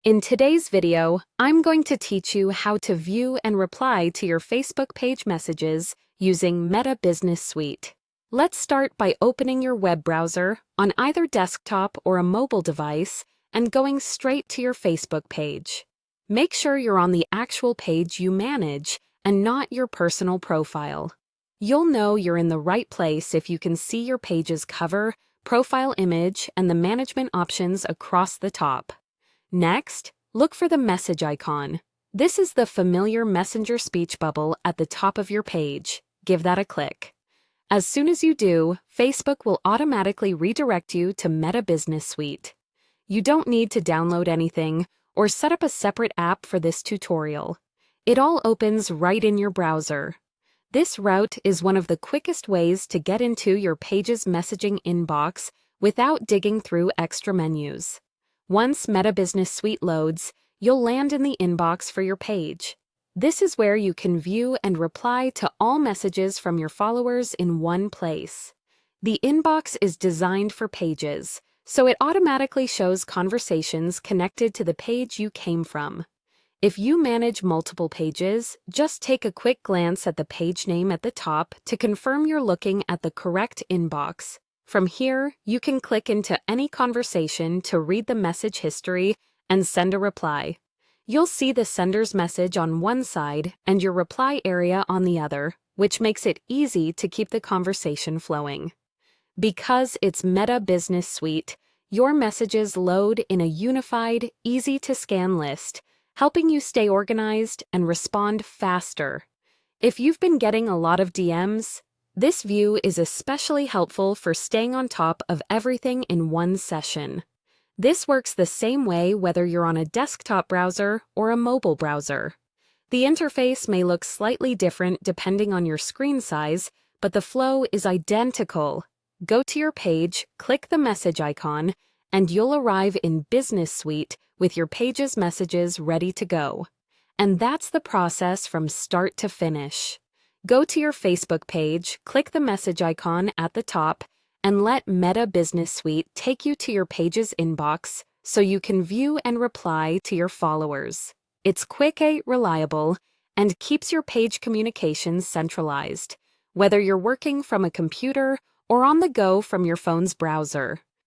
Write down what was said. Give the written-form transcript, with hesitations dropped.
In today's video, I'm going to teach you how to view and reply to your Facebook page messages using Meta Business Suite. Let's start by opening your web browser on either desktop or a mobile device and going straight to your Facebook page. Make sure you're on the actual page you manage and not your personal profile. You'll know you're in the right place if you can see your page's cover, profile image, and the management options across the top. Next, look for the message icon. This is the familiar messenger speech bubble at the top of your page. Give that a click. As soon as you do, Facebook will automatically redirect you to Meta Business Suite. You don't need to download anything or set up a separate app for this tutorial. It all opens right in your browser. This route is one of the quickest ways to get into your page's messaging inbox without digging through extra menus. Once Meta Business Suite loads, you'll land in the inbox for your page. This is where you can view and reply to all messages from your followers in one place. The inbox is designed for pages, so it automatically shows conversations connected to the page you came from. If you manage multiple pages, just take a quick glance at the page name at the top to confirm you're looking at the correct inbox. From here, you can click into any conversation to read the message history and send a reply. You'll see the sender's message on one side and your reply area on the other, which makes it easy to keep the conversation flowing. Because it's Meta Business Suite, your messages load in a unified, easy-to-scan list, helping you stay organized and respond faster. If you've been getting a lot of DMs, this view is especially helpful for staying on top of everything in one session. This works the same way whether you're on a desktop browser or a mobile browser. The interface may look slightly different depending on your screen size, but the flow is identical. Go to your page, click the message icon, and you'll arrive in Business Suite with your page's messages ready to go. And that's the process from start to finish. Go to your Facebook page, click the message icon at the top, and let Meta Business Suite take you to your page's inbox so you can view and reply to your followers. It's quick, reliable, and keeps your page communications centralized, whether you're working from a computer or on the go from your phone's browser.